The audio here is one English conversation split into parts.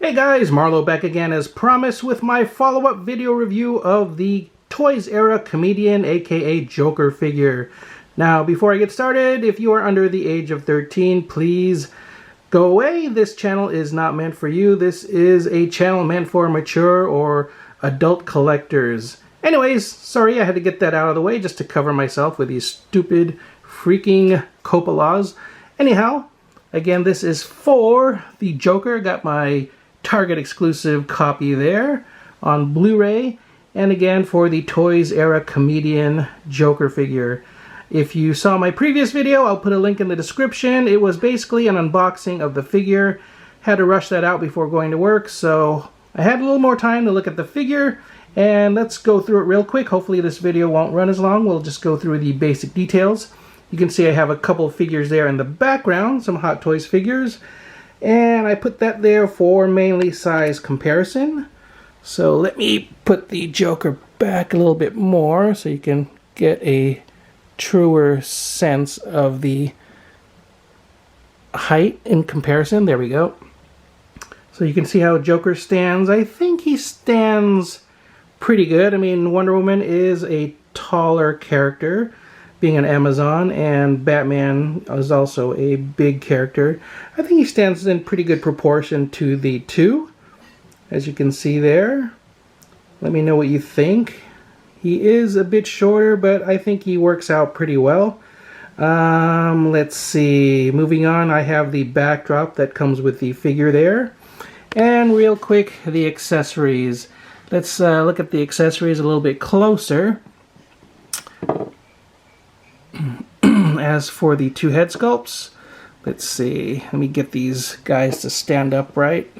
Hey guys, Marlo back again as promised with my follow-up video review of the Toys Era comedian aka Joker figure. Now before I get started, if you are under the age of 13, please go away. This channel is not meant for you. This is a channel meant for mature or adult collectors. Anyways, sorry I had to get that out of the way just to cover myself with these stupid freaking Copolas. Anyhow, again, this is for the Joker. Got my Target exclusive copy there on Blu-ray, and again for the Toys Era comedian Joker figure. If you saw my previous video, I'll put a link in the description. It was basically an unboxing of the figure. Had to rush that out before going to work, so I had a little more time to look at the figure, and let's go through it real quick. Hopefully this video won't run as long. We'll just go through the basic details. You can see I have a couple of figures there in the background, some Hot Toys figures. And I put that there for mainly size comparison. So let me put the Joker back a little bit more so you can get a truer sense of the height in comparison. There we go. So you can see how Joker stands. I think he stands pretty good. I mean, Wonder Woman is a taller character, being an Amazon, and Batman is also a big character. I think he stands in pretty good proportion to the two, as you can see there. Let me know what you think. He is a bit shorter, but I think he works out pretty well. Let's see. Moving on, I have the backdrop that comes with the figure there. And real quick, the accessories. Let's look at the accessories a little bit closer. As for the two head sculpts, let's see, let me get these guys to stand upright.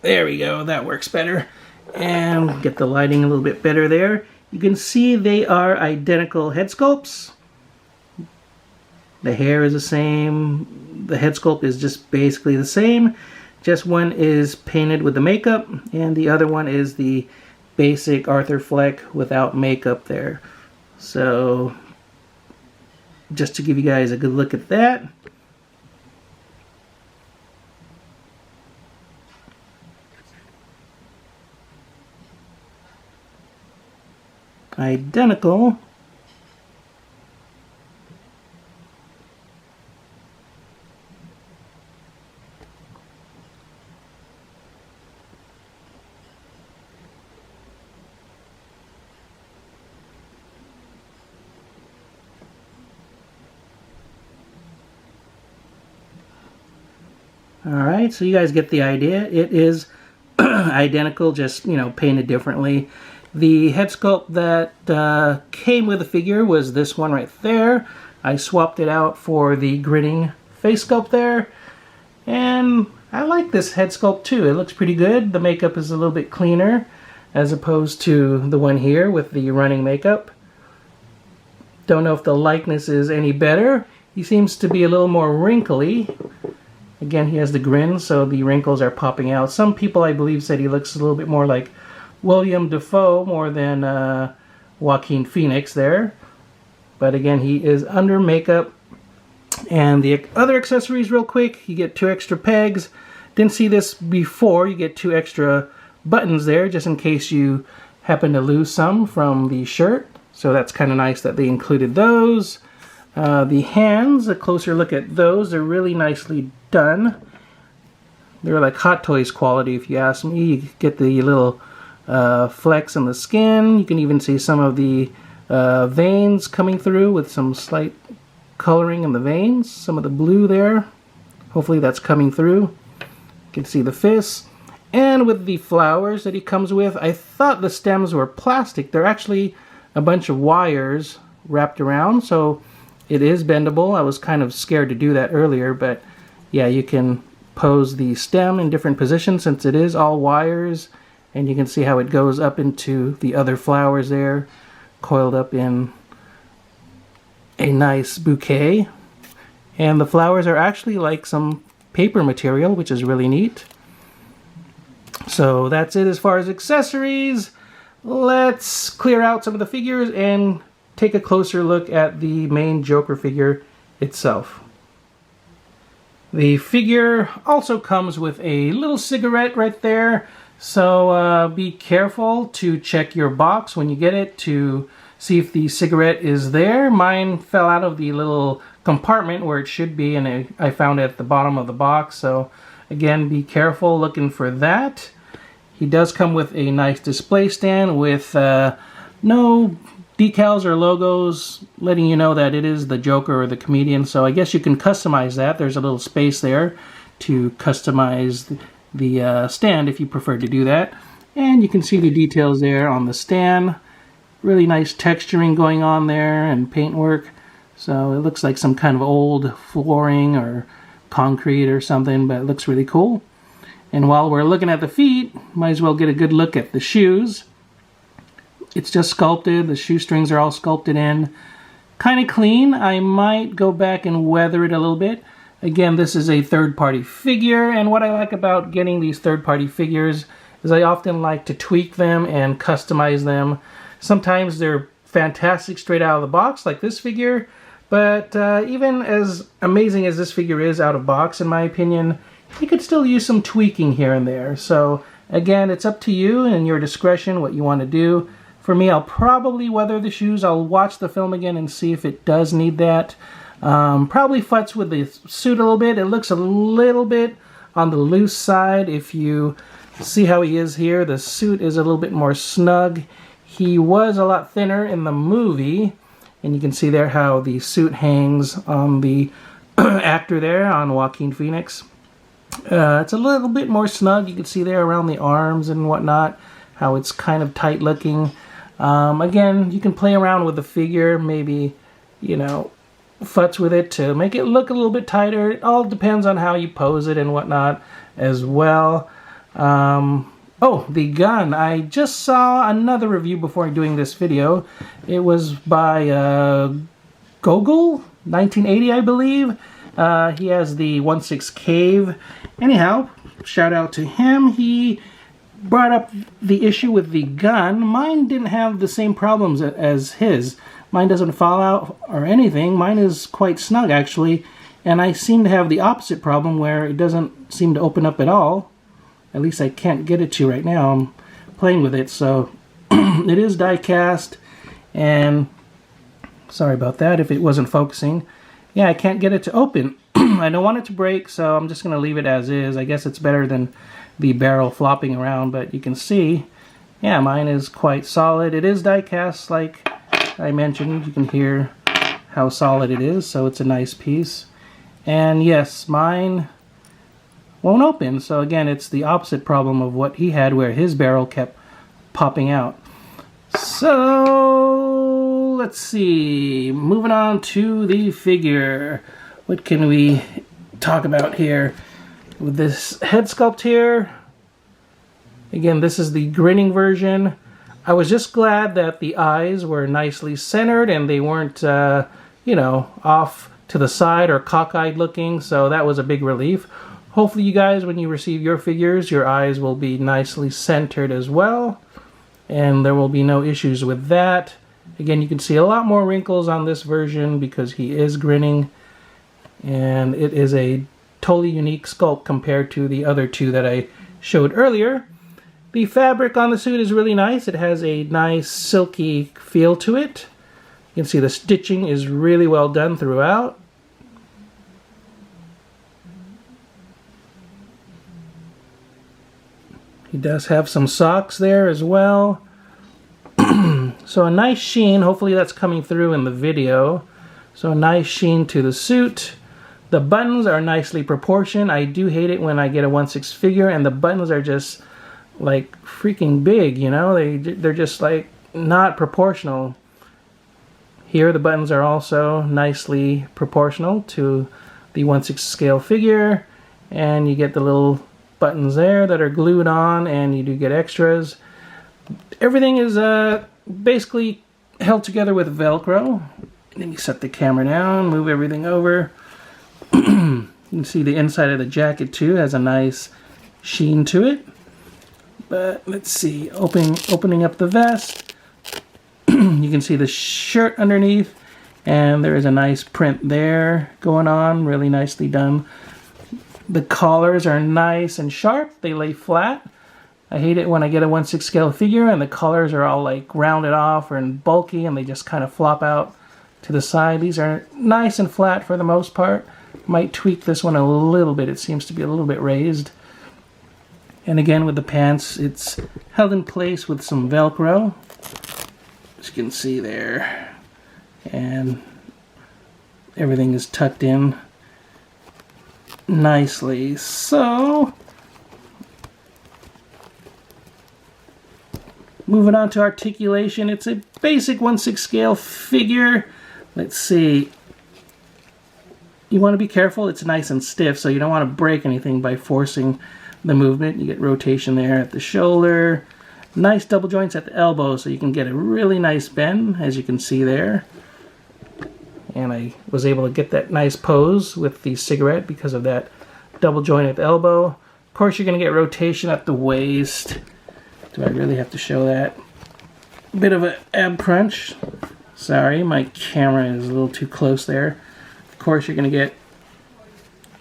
There we go, that works better. And get the lighting a little bit better there. You can see they are identical head sculpts. The hair is the same, the head sculpt is just basically the same, just one is painted with the makeup and the other one is the basic Arthur Fleck without makeup there. So just to give you guys a good look at that. Identical. Alright, so you guys get the idea. It is identical, just, you know, painted differently. The head sculpt that came with the figure was this one right there. I swapped it out for the grinning face sculpt there. And I like this head sculpt too. It looks pretty good. The makeup is a little bit cleaner as opposed to the one here with the running makeup. Don't know if the likeness is any better. He seems to be a little more wrinkly. Again, he has the grin, so the wrinkles are popping out. Some people, I believe, said he looks a little bit more like William Dafoe more than Joaquin Phoenix there. But again, he is under makeup. And the other accessories real quick, you get 2 extra pegs. Didn't see this before. You get 2 extra buttons there, just in case you happen to lose some from the shirt. So that's kind of nice that they included those. The hands, a closer look at those, they're really nicely done. They're like Hot Toys quality if you ask me. You get the little flecks on the skin. You can even see some of the veins coming through with some slight coloring in the veins. Some of the blue there. Hopefully that's coming through. You can see the fists. And with the flowers that he comes with, I thought the stems were plastic. They're actually a bunch of wires wrapped around, so it is bendable. I was kind of scared to do that earlier, but yeah, you can pose the stem in different positions since it is all wires, and you can see how it goes up into the other flowers there, coiled up in a nice bouquet. And the flowers are actually like some paper material, which is really neat. So that's it as far as accessories. Let's clear out some of the figures and take a closer look at the main Joker figure itself. The figure also comes with a little cigarette right there, so be careful to check your box when you get it to see if the cigarette is there. Mine fell out of the little compartment where it should be, and I found it at the bottom of the box, so again, be careful looking for that. He does come with a nice display stand with no decals or logos letting you know that it is the Joker or the comedian, so I guess you can customize that. There's a little space there to customize the stand if you prefer to do that. And you can see the details there on the stand. Really nice texturing going on there and paintwork. So it looks like some kind of old flooring or concrete or something, but it looks really cool. And while we're looking at the feet, might as well get a good look at the shoes. It's just sculpted. The shoestrings are all sculpted in. Kind of clean. I might go back and weather it a little bit. Again, this is a third-party figure, and what I like about getting these third-party figures is I often like to tweak them and customize them. Sometimes they're fantastic straight out of the box, like this figure, but even as amazing as this figure is out of box, in my opinion, you could still use some tweaking here and there. So again, it's up to you and your discretion what you want to do. For me, I'll probably weather the shoes. I'll watch the film again and see if it does need that. Probably futz with the suit a little bit. It looks a little bit on the loose side. If you see how he is here, the suit is a little bit more snug. He was a lot thinner in the movie, and you can see there how the suit hangs on the actor there, on Joaquin Phoenix. It's a little bit more snug. You can see there around the arms and whatnot, how it's kind of tight looking. Again, you can play around with the figure, maybe, you know, futz with it to make it look a little bit tighter. It all depends on how you pose it and whatnot as well. Oh, the gun. I just saw another review before doing this video. It was by Gogol, 1980, I believe. He has the 1/6 Cave. Anyhow, shout out to him. He brought up the issue with the gun. Mine didn't have the same problems as his. Mine doesn't fall out or anything. Mine is quite snug, actually. And I seem to have the opposite problem where it doesn't seem to open up at all. At least I can't get it to right now. I'm playing with it, so it is die cast. And sorry about that if it wasn't focusing. Yeah, I can't get it to open. I don't want it to break, so I'm just going to leave it as is. I guess it's better than the barrel flopping around, but you can see, yeah, mine is quite solid. It is die cast, like I mentioned. You can hear how solid it is, so it's a nice piece. And yes, mine won't open. So again, it's the opposite problem of what he had, where his barrel kept popping out. So let's see, moving on to the figure. What can we talk about here? With this head sculpt here, again, this is the grinning version. I was just glad that the eyes were nicely centered and they weren't, you know, off to the side or cockeyed looking, so that was a big relief. Hopefully you guys, when you receive your figures, your eyes will be nicely centered as well, and there will be no issues with that. Again, you can see a lot more wrinkles on this version because he is grinning, and it is a totally unique sculpt compared to the other two that I showed earlier. The fabric on the suit is really nice. It has a nice silky feel to it. You can see the stitching is really well done throughout. He does have some socks there as well. So a nice sheen. Hopefully that's coming through in the video. So a nice sheen to the suit. The buttons are nicely proportioned. I do hate it when I get a 1/6 figure and the buttons are just like freaking big, you know? They're just like not proportional. Here the buttons are also nicely proportional to the 1/6 scale figure, and you get the little buttons there that are glued on, and you do get extras. Everything is basically held together with Velcro. Let me set the camera down, move everything over. You can see the inside of the jacket too has a nice sheen to it. But let's see, opening up the vest, you can see the shirt underneath, and there is a nice print there going on, really nicely done. The collars are nice and sharp. They lay flat. I hate it when I get a 1/6 scale figure and the collars are all like rounded off and bulky and they just kind of flop out to the side. These are nice and flat for the most part. Might tweak this one a little bit. It seems to be a little bit raised. And again with the pants, it's held in place with some Velcro, as you can see there. And everything is tucked in nicely. So, moving on to articulation, it's a basic 1/6 scale figure. Let's see. You want to be careful, it's nice and stiff, so you don't want to break anything by forcing the movement. You get rotation there at the shoulder. Nice double joints at the elbow, so you can get a really nice bend, as you can see there. And I was able to get that nice pose with the cigarette because of that double joint at the elbow. Of course, you're going to get rotation at the waist. Do I really have to show that? Bit of an ab crunch. Sorry, my camera is a little too close there. Of course, you're going to get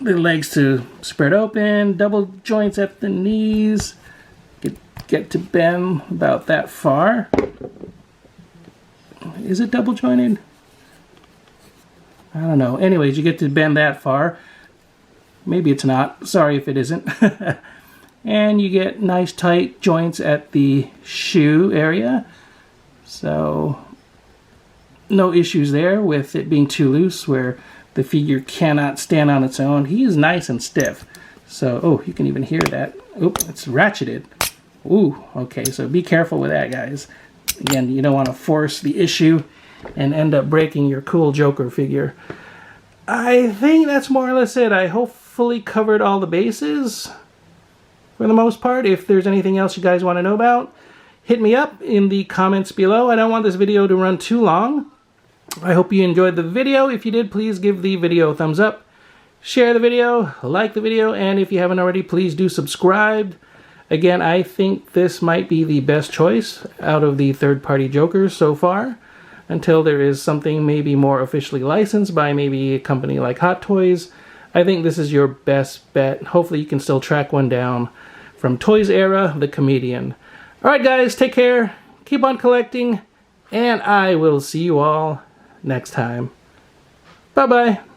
the legs to spread open, double joints at the knees. Get to bend about that far. Is it double jointed? I don't know. Anyways, you get to bend that far. Maybe it's not. Sorry if it isn't. And you get nice tight joints at the shoe area. So no issues there with it being too loose where the figure cannot stand on its own. He is nice and stiff. So, oh, you can even hear that. Oop, it's ratcheted. Ooh, okay, so be careful with that, guys. Again, you don't want to force the issue and end up breaking your cool Joker figure. I think that's more or less it. I hopefully covered all the bases for the most part. If there's anything else you guys want to know about, hit me up in the comments below. I don't want this video to run too long. I hope you enjoyed the video. If you did, please give the video a thumbs up. Share the video, like the video, and if you haven't already, please do subscribe. Again, I think this might be the best choice out of the third-party Jokers so far, until there is something maybe more officially licensed by maybe a company like Hot Toys. I think this is your best bet. Hopefully you can still track one down from Toys Era, the comedian. Alright guys, take care, keep on collecting, and I will see you all next time. Bye-bye.